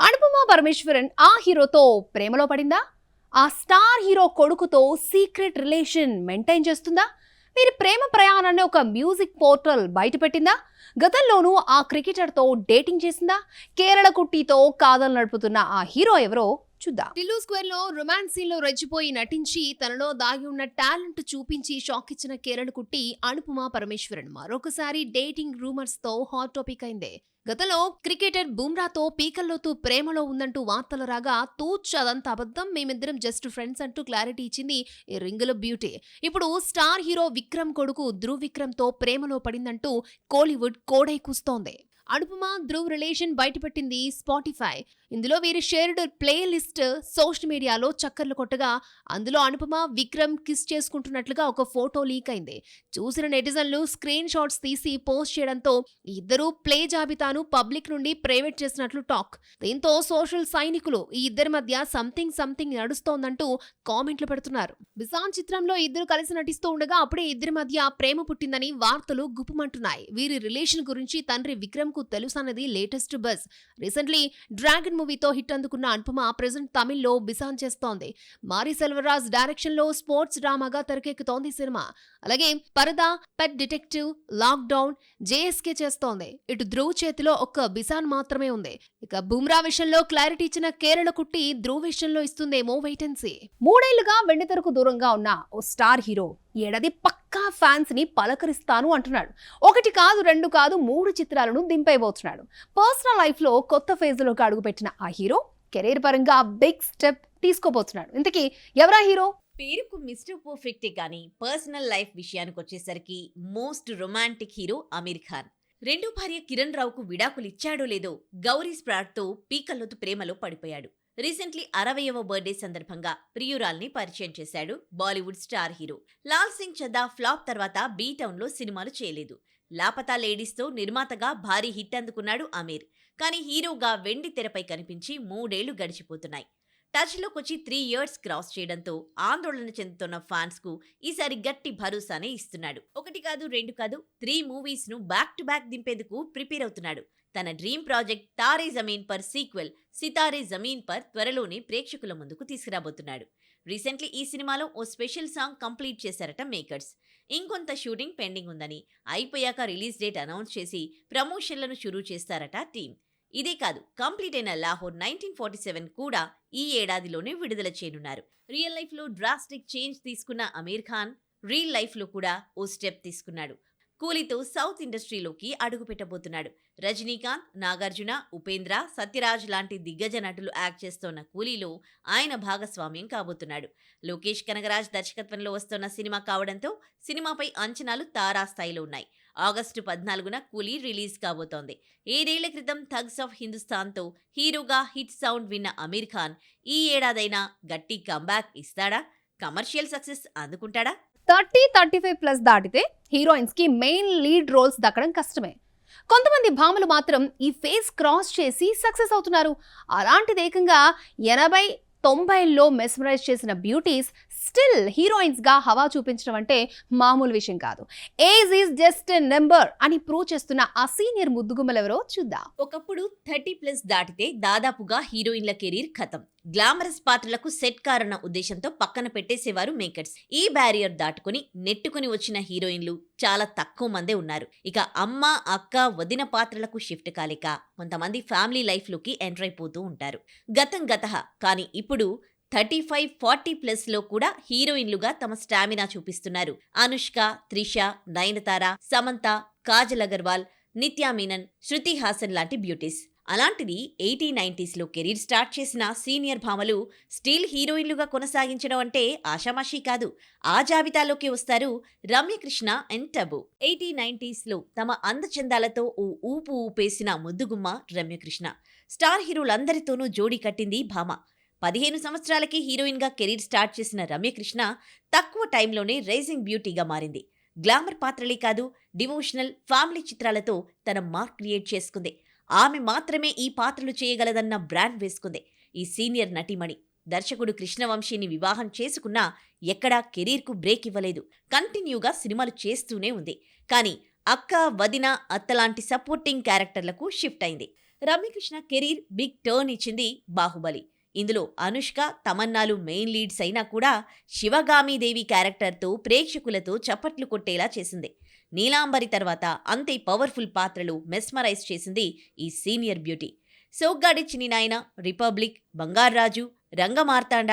అనుపమ పరమేశ్వరన్ ఆ హీరోతో ప్రేమలో పడిందా? ఆ స్టార్ హీరో కొడుకుతో సీక్రెట్ రిలేషన్ మెయింటైన్ చేస్తుందా? మీరు ప్రేమ ప్రయాణాన్ని ఒక మ్యూజిక్ పోర్టల్ బయటపెట్టిందా? గతంలోనూ ఆ క్రికెటర్తో డేటింగ్ చేసిందా? కేరళ కుట్టితో కాదలు నడుపుతున్న ఆ హీరో ఎవరో చూద్దాం. టిల్లు స్క్వేర్ లో రొమాన్స్ సీన్ లో రెచ్చిపోయి నటించి తనలో దాగి ఉన్న టాలెంట్ చూపించి షాక్ ఇచ్చిన కేరళ కుట్టి అనుపమ పరమేశ్వరన్ మరొకసారి డేటింగ్ రూమర్స్ తో హాట్ టాపిక్ అయింది. గతంలో క్రికెటర్ బుమ్రాతో పీకల్లోతూ ప్రేమలో ఉందంటూ వార్తలు రాగా తూచ్ అదంతా అబద్ధం, మేమిద్దరం జస్ట్ ఫ్రెండ్స్ అంటూ క్లారిటీ ఇచ్చింది ఈ రింగుల బ్యూటీ. ఇప్పుడు స్టార్ హీరో విక్రమ్ కొడుకు ధ్రువ్ విక్రమ్ తో ప్రేమలో పడిందంటూ కోలీవుడ్ కోడై కూస్తోంది. అనుపమ ధ్రువ్ రిలేషన్ బయటపెట్టింది స్పాటిఫై. ఇందులో వీరి షేర్డ్ ప్లే లిస్ట్ సోషల్ మీడియాలో చక్కర్లు కొట్టగా అందులో అనుపమ విక్రమ్ కిస్ చేసుకుంటున్నట్లుగా ఒక ఫోటో లీక్ అయింది. చూసిన నెటిజన్లు స్క్రీన్ షాట్స్ తీసి పోస్ట్ చేయడంతో ఇద్దరు ప్లే జాబితాను పబ్లిక్ నుండి ప్రైవేట్ చేసినట్లు టాక్. దీంతో సోషల్ సైనికులు ఈ ఇద్దరి మధ్య సంథింగ్ నడుస్తోందంటూ కామెంట్లు పెడుతున్నారు. బిసాన్ చిత్రంలో ఇద్దరు కలిసి నటిస్తూ ఉండగా అప్పుడే ఇద్దరి మధ్య ప్రేమ పుట్టిందని వార్తలు గుప్పుమంటున్నాయి. వీరి రిలేషన్ గురించి తండ్రి విక్రమ్ కు తెలుసన్నది లేటెస్ట్ బజ్. రీసెంట్లీ డ్రాగన్ మూవీతో హిట్ అందుకున్న అనుపమ ప్రెజెంట్ తమిళ్లో బిసాన్ చేస్తోంది. మారి సెల్వరాజ్ డైరెక్షన్ లో స్పోర్ట్స్ డ్రామాగా తెరకెక్కుతోంది సినిమా. అలాగే పరదా, పెట్ డిటెక్టివ్, లాక్ డౌన్, జేఎస్కే చేస్తోంది. ఇటు ధ్రువ్ చేతిలో ఒక్క బిసాన్ మాత్రమే ఉంది. ఇక బుమ్రా విషయంలో క్లారిటీ ఇచ్చిన కేరళ కుట్టి ధ్రువ్ విషయంలో ఇస్తుందేమో వెయిట్ అండ్ సీ. 3 ఏళ్లుగా వెండితెరకు దూరంగా ఉన్న ఓ స్టార్ హీరో ఈ ఏడాది పక్కా ఫ్యాన్స్ ని పలకరిస్తాను అంటున్నాడు. 1 కాదు 2 కాదు 3 చిత్రాలను దింపైపోతున్నాడు. పర్సనల్ లైఫ్ లో కొత్త ఫేజ్ లోకి అడుగుపెట్టిన ఆ హీరో కెరీర్ పరంగా బిగ్ స్టెప్ తీసుకోబోతున్నాడు. ఇంతకీ ఎవరా హీరో? పేరుకు మిస్టర్ పర్ఫెక్టే కానీ పర్సనల్ లైఫ్ విషయానికి వచ్చేసరికి most romantic hero Aamir Khan. రెండో భార్య కిరణ్ రావుకు విడాకులిచ్చాడో లేదో గౌరీ స్ప్రాట్తో పీకల్లోతు ప్రేమలో పడిపోయాడు. రీసెంట్లీ 60వ బర్త్డే సందర్భంగా ప్రియురాల్ని పరిచయం చేశాడు Bollywood star hero. Lal Singh Chadha flop తర్వాత బీ టౌన్లో సినిమాలు చేయలేదు. లాపతా లేడీస్తో నిర్మాతగా భారీ హిట్ అందుకున్నాడు అమీర్. కానీ హీరోగా వెండి తెరపై కనిపించి 3 ఏళ్లు గడిచిపోతున్నాయి. టచ్లోకొచ్చి 3 ఇయర్స్ క్రాస్ చేయడంతో ఆందోళన చెందుతున్న ఫ్యాన్స్ కు ఈసారి గట్టి భరోసానే ఇస్తున్నాడు. 1 కాదు 2 కాదు 3 మూవీస్ ను బ్యాక్ టు బ్యాక్ దింపేందుకు ప్రిపేర్ అవుతున్నాడు. తన dream project Taare Zameen Par sequel Sitaare Zameen Par త్వరలోనే ప్రేక్షకుల ముందుకు తీసుకురాబోతున్నాడు. రీసెంట్లీ ఈ సినిమాలో ఓ స్పెషల్ సాంగ్ కంప్లీట్ చేశారట మేకర్స్. ఇంకొంత షూటింగ్ పెండింగ్ ఉందని, అయిపోయాక రిలీజ్ డేట్ అనౌన్స్ చేసి ప్రమోషన్లను షురూ చేస్తారట టీం. ఇదే కాదు, కంప్లీట్ అయిన లాహోర్ 1947 కూడా ఈ ఏడాదిలోనే విడుదల చేయనున్నారు. రియల్ లైఫ్ లో డ్రాస్టిక్ చేంజ్ తీసుకున్న అమీర్ ఖాన్ రియల్ లైఫ్ లో కూడా ఓ స్టెప్ తీసుకున్నాడు. కూలీతో సౌత్ ఇండస్ట్రీలోకి అడుగు పెట్టబోతున్నాడు. రజనీకాంత్, నాగార్జున, ఉపేంద్ర, సత్యరాజ్ లాంటి దిగ్గజ నటులు యాక్ట్ చేస్తోన్న కూలీలో ఆయన భాగస్వామ్యం కాబోతున్నాడు. లోకేష్ కనగరాజ్ దర్శకత్వంలో వస్తోన్న సినిమా కావడంతో సినిమాపై అంచనాలు తారాస్థాయిలో ఉన్నాయి. ఆగస్టు 14న కూలీ రిలీజ్ కాబోతోంది. 7 ఏళ్ల క్రితం థగ్స్ ఆఫ్ హిందుస్థాన్తో హీరోగా హిట్ సౌండ్ విన్న అమీర్ ఖాన్ ఈ ఏడాదైనా గట్టి కంబ్యాక్ ఇస్తాడా? Commercial success అందుకుంటాడా? 30-35+ దాటితే హీరోయిన్స్ కి మెయిన్ లీడ్ రోల్స్ దక్కడం కష్టమే. కొంతమంది భామలు మాత్రం ఈ ఫేజ్ క్రాస్ చేసి సక్సెస్ అవుతున్నారు. అలాంటిది ఏకంగా 80-90ల్లో మెస్మరైజ్ చేసిన బ్యూటీస్ స్టిల్ హీరోయిన్స్ గా హవా చూపించడం అంటే మామూలు విషయం కాదు. Age is just a number అని ప్రూవ్ చేస్తున్న ఆ సీనియర్ ముద్దుగుమ్మలెవరో చూద్దాం. ఒకప్పుడు 30+ దాటితే దాదాపుగా హీరోయిన్ల కెరీర్ ఖతం. గ్లామరస్ పాత్రలకు సెట్ కారణ ఉద్దేశంతో పక్కన పెట్టేసేవారు మేకర్స్. ఈ బ్యారియర్ దాటుకుని నెట్టుకుని వచ్చిన హీరోయిన్లు చాలా తక్కువ మందే ఉన్నారు. ఇక అమ్మ, అక్క, వదిన పాత్రలకు షిఫ్ట్ కాలేక కొంతమంది ఫ్యామిలీ లైఫ్ లోకి ఎంటర్ అయిపోతూ ఉంటారు. గతం గతహ. కానీ ఇప్పుడు 35-40+ లో కూడా హీరోయిన్లుగా తమ స్టామినా చూపిస్తున్నారు. అనుష్క, త్రిష, నయనతార, సమంత, కాజల్ అగర్వాల్, నిత్యా మీనన్, శృతి హాసన్ లాంటి బ్యూటీస్. అలాంటిది 80-90స్లో కెరీర్ స్టార్ట్ చేసిన సీనియర్ భామలు స్టిల్ హీరోయిన్లుగా కొనసాగించడం అంటే ఆషామాషీ కాదు. ఆ జాబితాలోకి వస్తారు రమ్యకృష్ణ అండ్ టబు. 80-90స్లో తమ అందచందాలతో ఓ ఊపు ఊపేసిన ముద్దుగుమ్మ రమ్యకృష్ణ. స్టార్ హీరోలందరితోనూ జోడీ కట్టింది భామ. 15 సంవత్సరాలకి హీరోయిన్గా కెరీర్ స్టార్ట్ చేసిన రమ్యకృష్ణ తక్కువ టైంలోనే రైజింగ్ బ్యూటీగా మారింది. గ్లామర్ పాత్రలే కాదు, డివోషనల్, ఫ్యామిలీ చిత్రాలతో తన మార్క్ క్రియేట్ చేసుకుంది. ఆమె మాత్రమే ఈ పాత్రలు చేయగలదన్న బ్రాండ్ వేసుకుంది ఈ సీనియర్ నటీమణి. దర్శకుడు కృష్ణవంశీని వివాహం చేసుకున్నా ఎక్కడా కెరీర్కు బ్రేక్ ఇవ్వలేదు. కంటిన్యూగా సినిమాలు చేస్తూనే ఉంది. కానీ అక్క, వదిన, అత్తలాంటి సపోర్టింగ్ క్యారెక్టర్లకు షిఫ్ట్ అయింది. రమ్యకృష్ణ కెరీర్ బిగ్ టర్న్ ఇచ్చింది బాహుబలి. ఇందులో అనుష్క, తమన్నాలు మెయిన్ లీడ్స్ అయినా కూడా శివగామిదేవి క్యారెక్టర్తో ప్రేక్షకులతో చప్పట్లు కొట్టేలా చేసింది. నీలాంబరి తర్వాత అంతే పవర్ఫుల్ పాత్రలు మెస్మరైజ్ చేసింది ఈ senior beauty. Soggadi Chinni Nayana, republic, Bangarraju, Rangamarthanda,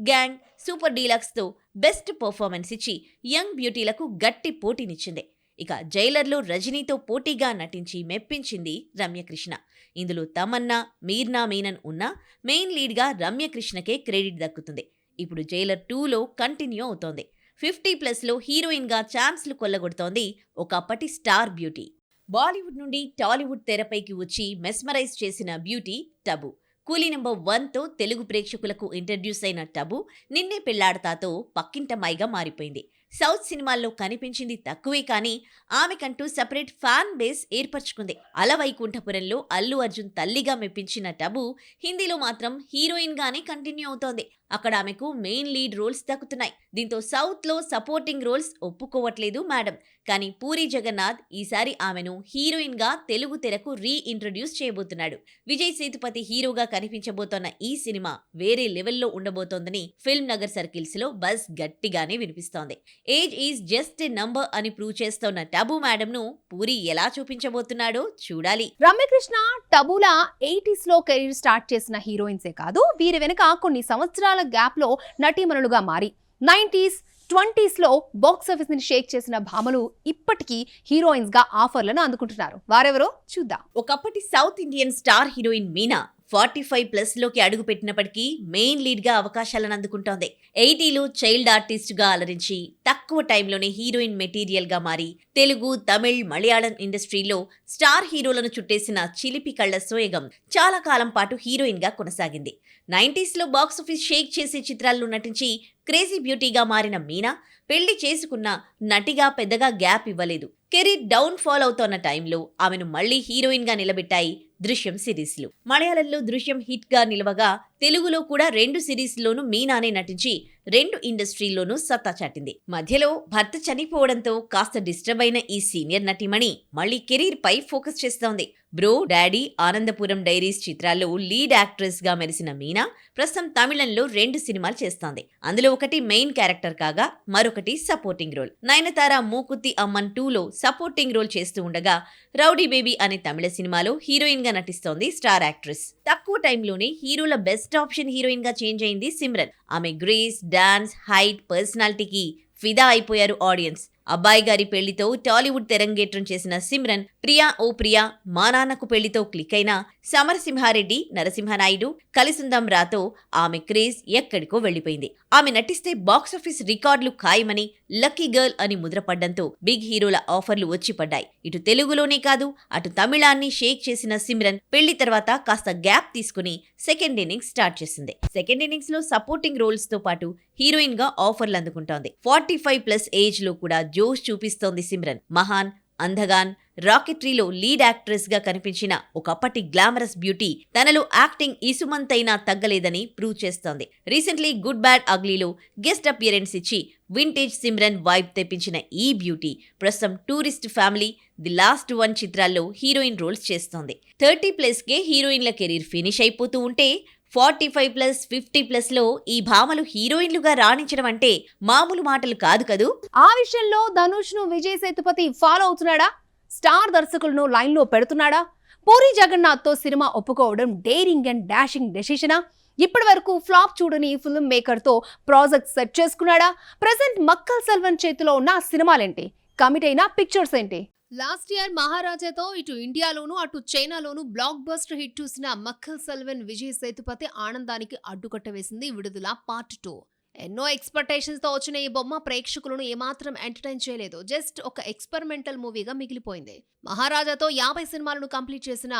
gang, super డీలక్స్తో బెస్ట్ పర్ఫార్మెన్స్ ఇచ్చి యంగ్ బ్యూటీలకు గట్టి పోటీనిచ్చింది. ఇక జైలర్లో రజనీతో పోటీగా నటించి మెప్పించింది రమ్యకృష్ణ. ఇందులో తమన్నా, మీర్నా మీనన్ ఉన్నా మెయిన్ లీడ్గా రమ్యకృష్ణకే క్రెడిట్ దక్కుతుంది. ఇప్పుడు జైలర్ 2లో కంటిన్యూ అవుతోంది. 50+లో హీరోయిన్గా ఛాన్స్లు కొల్లగొడుతోంది ఒకప్పటి స్టార్ బ్యూటీ. బాలీవుడ్ నుండి టాలీవుడ్ తెరపైకి వచ్చి మెస్మరైజ్ చేసిన బ్యూటీ టబు. కూలీ నెంబర్ 1తో తెలుగు ప్రేక్షకులకు ఇంట్రడ్యూస్ అయిన టబు నిన్నే పెళ్లాడతాతో పక్కింటమ్మాయిగా మారిపోయింది. సౌత్ సినిమాల్లో కనిపించింది తక్కువే కానీ ఆమెకంటూ సెపరేట్ ఫ్యాన్ బేస్ ఏర్పరచుకుంది. అలవైకుంఠపురంలో అల్లు అర్జున్ తల్లిగా మెప్పించిన టబు హిందీలో మాత్రం హీరోయిన్గానే కంటిన్యూ అవుతోంది. అక్కడ ఆమెకు మెయిన్ లీడ్ రోల్స్ దక్కుతున్నాయి. దీంతో సౌత్లో సపోర్టింగ్ రోల్స్ ఒప్పుకోవట్లేదు మేడం. కానీ పూరి జగన్నాథ్ ఈసారి ఆమెను హీరోయిన్గా తెలుగు తెరకు రీఇంట్రడ్యూస్ చేయబోతున్నాడు. విజయ్ సేతుపతి హీరోగా కనిపించబోతోన్న ఈ సినిమా వేరే లెవెల్లో ఉండబోతోందని ఫిల్మ్ నగర్ సర్కిల్స్లో బజ్ గట్టిగానే వినిపిస్తోంది. Age is just a number అని ప్రూవ్ చేస్తోన్న టబు మేడంను పూరి ఎలా చూపించబోతున్నాడో చూడాలి. రమ్యకృష్ణ టబులా 80s లో కెరీర్ స్టార్ట్ చేసిన హీరోయిన్సే కాదు, వీరి వెనుక కొన్ని సంవత్సరాల గ్యాప్ లో నటీమణులుగా మారి 90s, 20s లో బాక్సాఫీస్ ని షేక్ చేసిన భామలు ఇప్పటికీ హీరోయిన్స్ గా ఆఫర్లను అందుకుంటున్నారు. వారెవరో చూద్దాం. ఒకప్పటి south Indian star heroine Meena 45+లోకి అడుగుపెట్టినప్పటికీ మెయిన్ లీడ్గా అవకాశాలను అందుకుంటోంది. 80లో చైల్డ్ ఆర్టిస్ట్గా అలరించి తక్కువ టైంలోనే హీరోయిన్ మెటీరియల్గా మారి తెలుగు, తమిళ్, మలయాళం ఇండస్ట్రీలో స్టార్ హీరోలను చుట్టేసిన చిలిపి కళ్ల సోయగం చాలా కాలం పాటు హీరోయిన్గా కొనసాగింది. 90స్లో బాక్సాఫీస్ షేక్ చేసే చిత్రాల్లో నటించి క్రేజీ బ్యూటీగా మారిన మీనా పెళ్లి చేసుకున్న నటిగా పెద్దగా గ్యాప్ ఇవ్వలేదు. కెరీర్ డౌన్ ఫాల్ అవుతోన్న టైంలో ఆమెను మళ్లీ హీరోయిన్గా నిలబెట్టాయి దృశ్యం సిరీస్లు. మలయాళంలో దృశ్యం హిట్గా నిలవగా తెలుగులో కూడా 2 సిరీస్లోనూ మీనానే నటించి 2 ఇండస్ట్రీల్లోనూ సత్తా చాటింది. మధ్యలో భర్త చనిపోవడంతో కాస్త డిస్టర్బ్ అయిన ఈ సీనియర్ నటీమణి మళ్లీ కెరీర్ పై ఫోకస్ చేస్తోంది. బ్రో, డాడీ, ఆనందపురం డైరీస్ చిత్రాల్లో లీడ్ యాక్ట్రెస్ గా మెరిసిన మీనా ప్రస్తుతం తమిళంలో 2 సినిమాలు చేస్తోంది. అందులో ఒకటి మెయిన్ క్యారెక్టర్ కాగా మరొకటి సపోర్టింగ్ రోల్. నయనతార మూకుత్తి అమ్మన్ 2లో సపోర్టింగ్ రోల్ చేస్తూ ఉండగా రౌడీ బేబీ అనే తమిళ సినిమాలో హీరోయిన్ గా నటిస్తోంది స్టార్ యాక్ట్రెస్. తక్కువ టైంలోనే హీరోల బెస్ట్ ఆప్షన్ హీరోయిన్ గా చేంజ్ అయింది సిమ్రన్. ఆమె గ్రేస్, డాన్స్, హైట్, పర్సనాలిటీకి ఫిదా అయిపోయారు ఆడియన్స్. అబ్బాయి గారి పెళ్లితో టాలీవుడ్ తెరంగేట్రం చేసిన సిమ్రన్ ప్రియా ఓ ప్రియా, మా నాన్నకు పెళ్లితో క్లిక్ అయిన సమరసింహారెడ్డి, నరసింహనాయుడు, కలిసుందం రాతో ఆమె క్రేజ్ ఎక్కడికో వెళ్లిపోయింది. ఆమె నటిస్తే బాక్సాఫీస్ రికార్డులు ఖాయమని లక్కీ గర్ల్ అని ముద్రపడ్డంతో బిగ్ హీరోల ఆఫర్లు వచ్చి పడ్డాయి. ఇటు తెలుగులోనే కాదు అటు తమిళాన్ని షేక్ చేసిన సిమ్రన్ పెళ్లి తర్వాత కాస్త గ్యాప్ తీసుకుని సెకండ్ ఇన్నింగ్స్ స్టార్ట్ చేసింది. సెకండ్ ఇన్నింగ్స్ లో సపోర్టింగ్ రోల్స్ తో పాటు హీరోయిన్ గా ఆఫర్లు అందుకుంటోంది. 45+ ఏజ్ లో కూడా జోష్ చూపిస్తోంది సిమ్రన్. మహాన్, అందగాన్, రాకెట్రీలో లీడ్ యాక్ట్రెస్ గా కనిపించిన ఒకప్పటి గ్లామరస్ బ్యూటీ తనలో యాక్టింగ్ ఇసుమంతైనా తగ్గలేదని ప్రూవ్ చేస్తోంది. రీసెంట్లీ గుడ్ బ్యాడ్ అగ్లీలో గెస్ట్ అపియరెన్స్ ఇచ్చి వింటేజ్ సిమ్రన్ వైబ్ తెప్పించిన ఈ బ్యూటీ ప్రస్తుతం tourist family, the last one చిత్రాల్లో హీరోయిన్ రోల్స్ చేస్తోంది. 30+కే హీరోయిన్ల కెరీర్ ఫినిష్ అయిపోతూ ఉంటే 45+, 50+లో ఈ భామలు హీరోయిన్లుగా రాణించడం అంటే మామూలు మాటలు కాదు కదూ. ఆ విషయంలో ధనుష్ ను విజయ్ సేతుపతి ఫాలో అవుతున్నాడా? స్టార్ దర్శకులను లైన్ లో పెడుతున్నాడా? పూరి జగన్నాథ్ తో సినిమా ఒప్పుకోవడం డేరింగ్ అండ్ డాషింగ్ డెసిషనా? ఇప్పటి వరకు ఫ్లాప్ చూడని ఫిల్మ్ మేకర్ తో ప్రాజెక్ట్ సెట్ చేసుకున్నాడా? ప్రెసెంట్ మక్కల్ సెల్వన్ చేతిలో ఉన్న సినిమాలేంటి? కమిట్ అయిన పిక్చర్స్ ఏంటి? లాస్ట్ ఇయర్ మహారాజాతో ఇటు ఇండియాలోనూ అటు చైనాలోనూ బ్లాక్ బస్టర్ హిట్ చూసిన మక్కల్ సెల్వన్ విజయ్ సేతుపతి ఆనందానికి అడ్డుకట్ట వేసింది విడుదల పార్ట్ 2. ఎన్నో ఎక్స్పెక్టేషన్స్ తో వచ్చిన ఈ బొమ్మ ప్రేక్షకులను ఏమాత్రం ఎంటర్టైన్ చేయలేదు. జస్ట్ ఒక ఎక్స్పెరిమెంటల్ మూవీగా మిగిలిపోయింది. మహారాజాతో 50 సినిమాలను కంప్లీట్ చేసిన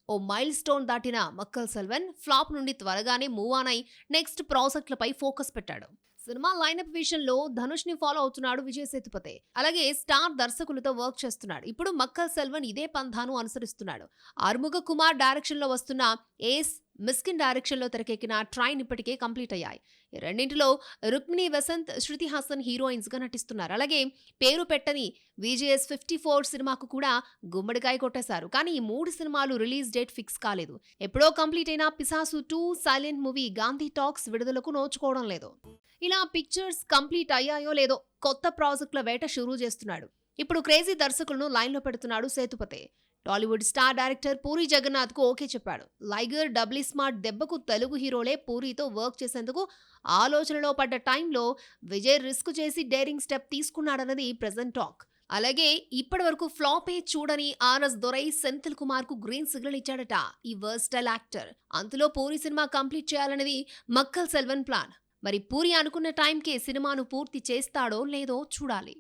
ఓ మైల్ స్టోన్ దాటిన మక్కల్ సెల్వన్ ఫ్లాప్ నుండి త్వరగానే మూవ్ ఆన్ అయి నెక్స్ట్ ప్రాజెక్టులపై ఫోకస్ పెట్టాడు. సినిమా లైనప్ విషయంలో ధనుష్ ని ఫాలో అవుతున్నాడు విజయ్ సేతుపతి. అలాగే స్టార్ దర్శకులతో వర్క్ చేస్తున్నాడు. ఇప్పుడు మక్కల్ సెల్వన్ ఇదే పంథాను అనుసరిస్తున్నాడు. ఆర్ముగ కుమార్ డైరెక్షన్ లో వస్తున్న ఏస్, మిస్కిన్ డైరెక్షన్లో తెరకెక్కిన ట్రైన్ ఇప్పటికే కంప్లీట్ అయ్యాయి. ఈ రెండింటిలో రుక్మిణి వసంత్, శృతి హాసన్ హీరోయిన్స్గా నటిస్తున్నారు. అలాగే పేరు పెట్టని VGS 54 సినిమాకు కూడా గుమ్మడికాయ కొట్టేశారు. కానీ ఈ 3 సినిమాలు రిలీజ్ డేట్ ఫిక్స్ కాలేదు. ఎప్పుడో కంప్లీట్ అయిన పిశాసు 2 సైలెంట్ మూవీ గాంధీ టాక్స్ విడుదలకు నోచుకోవడం లేదు. ఇలా పిక్చర్స్ కంప్లీట్ అయ్యాయో లేదో కొత్త ప్రాజెక్టుల వేట షురూ చేస్తున్నాడు. ఇప్పుడు క్రేజీ దర్శకులను లైన్లో పెడుతున్నాడు సేతుపతి. టాలీవుడ్ స్టార్ డైరెక్టర్ పూరి జగన్నాథ్ కు ఓకే చెప్పాడు. లైగర్, డబ్లీ స్మార్ట్ దెబ్బకు తెలుగు హీరోలే పూరితో వర్క్ చేసేందుకు ఆలోచనలో పడ్డ టైంలో విజయ్ రిస్క్ చేసి డేరింగ్ స్టెప్ తీసుకున్నాడన్నది ప్రెజెంట్ టాక్. అలాగే ఇప్పటి వరకు ఫ్లాపే చూడని ఆర్ఎస్ దొరై సెంథిల్ కుమార్ కు గ్రీన్ సిగ్నల్ ఇచ్చాడట ఈ వర్స్టైల్ యాక్టర్. అంతలో పూరి సినిమా కంప్లీట్ చేయాలనేది మక్కల్ సెల్వన్ ప్లాన్. మరి పూరి అనుకున్న టైంకే సినిమాను పూర్తి చేస్తాడో లేదో చూడాలి.